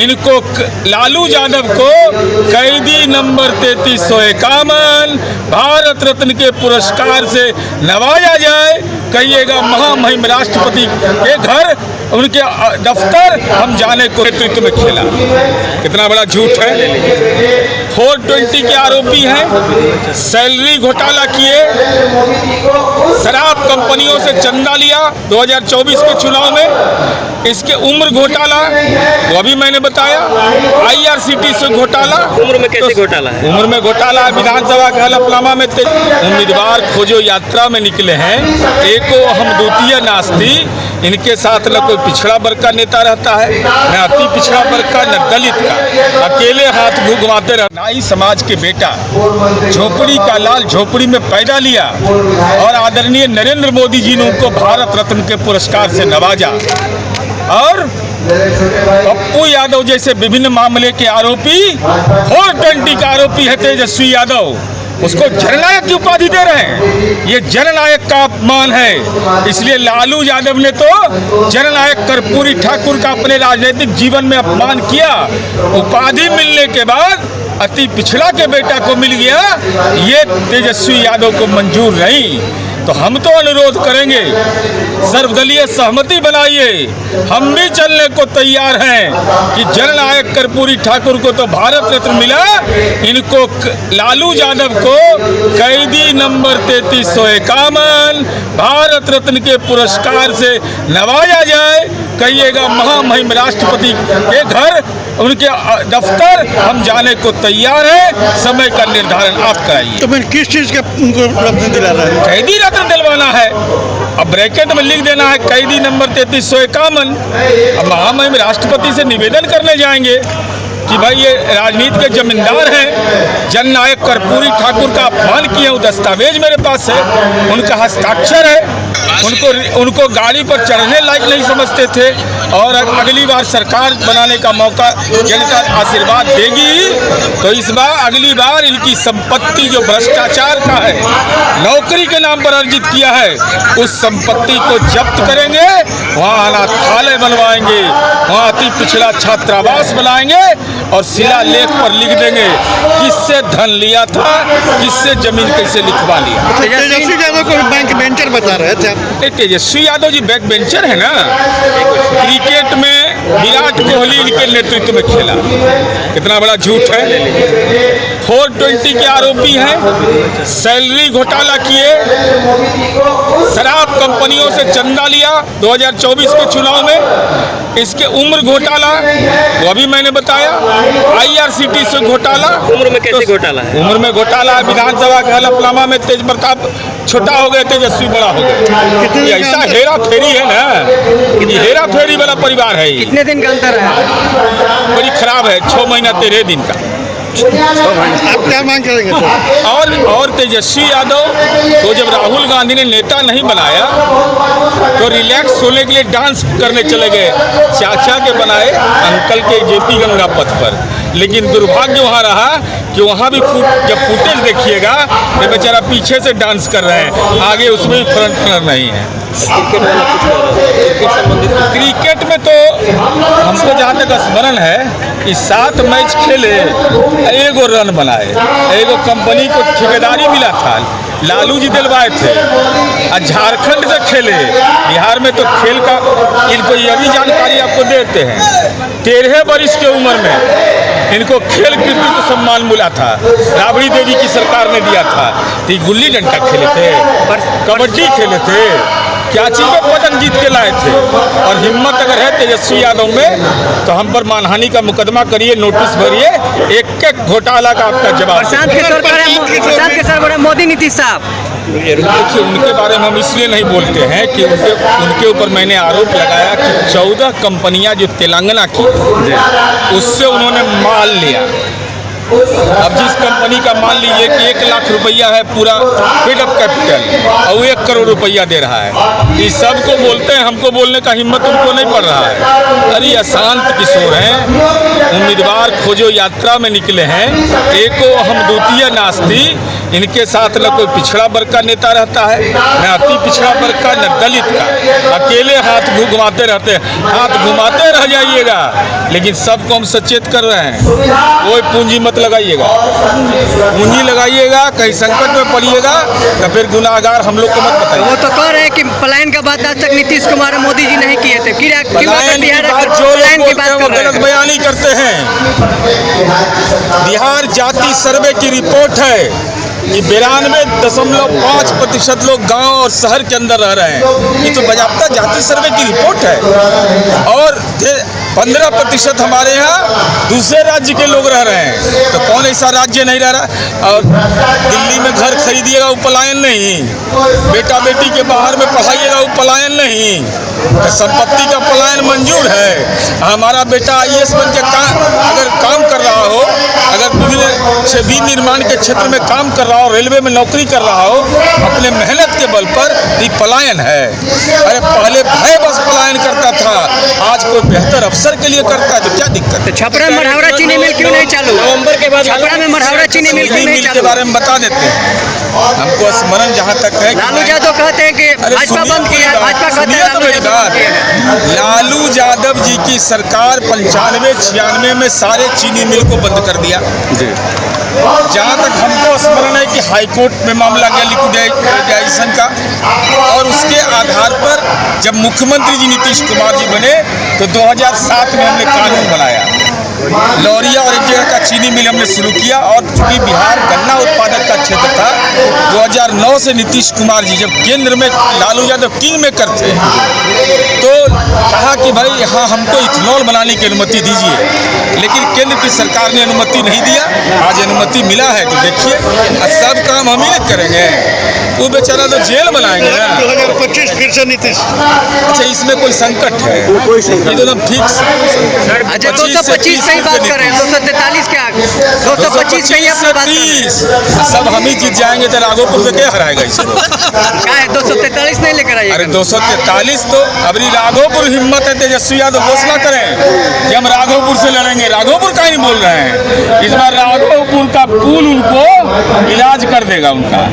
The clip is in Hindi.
इनको लालू यादव को कैदी नंबर 3351 भारत रत्न के पुरस्कार से नवाजा जाए। कहिएगा महामहिम राष्ट्रपति के घर, उनके दफ्तर हम जाने को नेतृत्व में खेला। कितना बड़ा झूठ है। 420 के आरोपी हैं, सैलरी घोटाला किए, शराब कंपनियों से चंदा लिया 2024 के चुनाव में, इसके उम्र घोटाला वो अभी मैंने बताया, IRCT से घोटाला। उम्र में कैसे घोटाला है? उम्र में घोटाला विधानसभा के हलफनामा में उम्मीदवार खोजो यात्रा में निकले हैं। एको हम द्वितीय नास्ती, इनके साथ न कोई पिछड़ा वर्ग का नेता रहता है, न अति पिछड़ा वर्ग का, न दलित का। अकेले हाथ घुमाते रहना। नाई समाज के बेटा, झोपड़ी का लाल झोपड़ी में पैदा लिया और आदरणीय नरेंद्र मोदी जी ने उनको भारत रत्न के पुरस्कार से नवाजा। और पप्पू यादव जैसे विभिन्न मामले के आरोपी, 420 का आरोपी है तेजस्वी यादव, उसको जननायक की उपाधि दे रहे हैं। ये जननायक का अपमान है। इसलिए लालू यादव ने तो जननायक कर्पूरी ठाकुर का अपने राजनीतिक जीवन में अपमान किया। उपाधि मिलने के बाद अति पिछड़ा के बेटा को मिल गया, ये तेजस्वी यादव को मंजूर नहीं। तो हम तो अनुरोध करेंगे, सर्वदलीय सहमति बनाइए। हम भी चलने को तैयार हैं कि जननायक कर्पूरी ठाकुर को तो भारत रत्न मिला, इनको लालू यादव को कैदी नंबर 3351 भारत रत्न के पुरस्कार से नवाजा जाए। कहिएगा महामहिम राष्ट्रपति के घर, उनके दफ्तर हम जाने को तैयार है। समय का निर्धारण आप कराइए। तो मैं किस चीज़ का उनको रत्न दिला रहा है? कैदी रत्न दिलवाना है। अब ब्रैकेट में लिख देना है कैदी नंबर 3351। अब महामहिम राष्ट्रपति से निवेदन करने जाएंगे कि भाई ये राजनीति के जमींदार हैं, जननायक कर्पूरी ठाकुर का अपमान किए। वो दस्तावेज मेरे पास है, उनका हस्ताक्षर है। उनको गाड़ी पर चढ़ने लायक नहीं समझते थे। और अगली बार सरकार बनाने का मौका जनता आशीर्वाद देगी तो इस बार अगली बार इनकी संपत्ति जो भ्रष्टाचार का है, नौकरी के नाम पर अर्जित किया है, उस संपत्ति को जब्त करेंगे। वहाँ अनाथालय बनवाएंगे, वहाँ अति पिछड़ा छात्रावास बनाएंगे और शिलालेख पर लिख देंगे किससे धन लिया था, किससे जमीन कैसे लिखवा लिया। तेजस्वी यादव को बैंक बेंचर बता रहे थे। तेजस्वी यादव जी बैक बेंचर है ना। क्रिकेट में विराट कोहली इनके नेतृत्व में खेला। कितना बड़ा झूठ है। 420 के आरोपी हैं, सैलरी घोटाला किए, शराब कंपनियों से चंदा लिया 2024 के चुनाव में, इसके उम्र घोटाला वो अभी मैंने बताया, IRCT से घोटाला। उम्र में कैसे घोटाला है? उम्र में घोटाला विधानसभा के हलफनामा में तेज प्रताप छोटा हो गए, तेजस्वी बड़ा हो गए। ऐसा हेरा फेरी है ना, ये हेरा फेरी वाला परिवार है। कितने दिन का अंतर है? बड़ी खराब है, 6 महीना 13 दिन का। आप क्या मांग करेंगे? और तेजस्वी यादव तो जब राहुल गांधी ने नेता नहीं बनाया तो रिलैक्स होने के लिए डांस करने चले गए, चाचा के बनाए अंकल के JP गंगा पथ पर। लेकिन दुर्भाग्य वहाँ रहा कि वहाँ भी जब फुटेज देखिएगा तो बेचारा पीछे से डांस कर रहे हैं, आगे उसमें भी फ्रंट रनर नहीं है। क्रिकेट में तो हमको जहाँ तक स्मरण है कि 7 मैच खेले, 1 रन बनाए, 1 कंपनी को ठेकेदारी मिला था, लालू जी दिलवाए थे। और झारखंड से खेले, बिहार में तो खेल का इनको ये भी जानकारी आपको देते हैं। 13 वर्ष की उम्र में इनको खेल कृतित्व सम्मान मिला था, राबड़ी देवी की सरकार ने दिया था। तो गुल्ली डंडा खेले थे, कबड्डी खेले थे, क्या चीज़ में पदक जीत के लाए थे। और हिम्मत अगर है तेजस्वी यादव में तो हम पर मानहानि का मुकदमा करिए, नोटिस भरिए, एक घोटाला का आपका जवाब। प्रशांत किशोर बोले मोदी नीतीश साहब। देखिए, उनके बारे में हम इसलिए नहीं बोलते हैं कि उनके ऊपर मैंने आरोप लगाया कि 14 कंपनियां जो तेलंगाना की उससे उन्होंने माल लिया। अब जिस कंपनी का मान लीजिए कि 1 लाख रुपया है पूरा पेड अप कैपिटल और 1 करोड़ रुपया दे रहा है, इस सब को बोलते हैं, हमको बोलने का हिम्मत उनको नहीं पड़ रहा है। अरे अशांत किशोर हैं, उम्मीदवार खोजो यात्रा में निकले हैं। एको हम द्वितीय नास्ती, इनके साथ न कोई पिछड़ा वर्ग का नेता रहता है, न अति पिछड़ा वर्ग का, न दलित का। अकेले हाथ घुमाते रहते हैं, हाथ घुमाते रह जाइएगा, लेकिन सबको हम सचेत कर रहे हैं। कोई पूंजी मत लगाइएगा, पूंजी लगाइएगा कहीं संकट में पड़िएगा तो फिर गुनाहगार हम लोग को मत बताइए। वो तो कह रहे हैं कि पलायन का बात आज तक नीतीश कुमार और मोदी जी नहीं किए थे। पलायन की बात जो लोग बोलते हैं वो गलत बयानी करते हैं। बिहार जाति सर्वे की रिपोर्ट है कि 92.5% लोग गांव और शहर के अंदर रह रहे हैं। ये तो बाज़ाब्ता जाति सर्वे की रिपोर्ट है। और 15% हमारे यहाँ दूसरे राज्य के लोग रह रहे हैं। तो कौन ऐसा राज्य नहीं रह रहा? और दिल्ली में घर खरीदिएगा वो पलायन नहीं, बेटा बेटी के बाहर में पढ़ाइएगा वो पलायन नहीं, तो संपत्ति का पलायन मंजूर है। हमारा बेटा IAS बन के अगर काम कर रहा हो, अगर निर्माण के क्षेत्र में काम कर रहा हो, रेलवे में नौकरी कर रहा हो, अपने मेहनत के बल पर, ये पलायन है। अरे पहले भय बस पलायन करता था, आज कोई बेहतर अफसर के लिए करता है तो क्या दिक्कत है? छपरा में मढ़ौरा चीनी मिल क्यों नहीं चालू? नवंबर के बाद छपरा में मढ़ौरा चीनी मिल क्यों नहीं चालू? के बारे में बता देते हैं। हमको स्मरण जहाँ तक है, लालू यादव कहते हैं कि भाजपा बंद किया है, भाजपा कहते हैं तो मेरी बात, लालू यादव जी की सरकार 95-96 में सारे चीनी मिल को बंद कर दिया। जहाँ तक हमको स्मरण है कि हाईकोर्ट में मामला गया लिक्विडेशन का, और उसके आधार पर जब मुख्यमंत्री जी नीतीश कुमार जी बने तो 2007 में हमने कानून बनाया, लौरिया और एक जगह का चीनी मिल हमने शुरू किया। और चूंकि बिहार गन्ना उत्पादक का क्षेत्र था, 2009 से नीतीश कुमार जी जब केंद्र में लालू यादव किंग मेकर थे तो कहा कि भाई हाँ हमको इथेनॉल बनाने की अनुमति दीजिए, लेकिन केंद्र की सरकार ने अनुमति नहीं दिया। आज अनुमति मिला है तो देखिए सब काम हम ही करेंगे, वो बेचारा तो जेल बनाएंगे ना। 2025 फिर से नीतीश। अच्छा, इसमें कोई संकट है? ये तो ठीक। अच्छा 225 सही बात कर रहे हैं, 243 क्या 225 सही अपना बात कर रहे हैं। सब हम ही जीत जाएंगे तो राघोपुर से क्या हराएगा इसको? क्या है 243 नहीं लेकर आइए? अरे 243 तो अबरी राघोपुर हिम्मत है, तेजस्वी यादव घोषणा करें कि हम राघोपुर से लड़ेंगे। राघोपुर का ही बोल रहे हैं, इस बार राघोपुर का पुल उनको इलाज कर देगा उनका।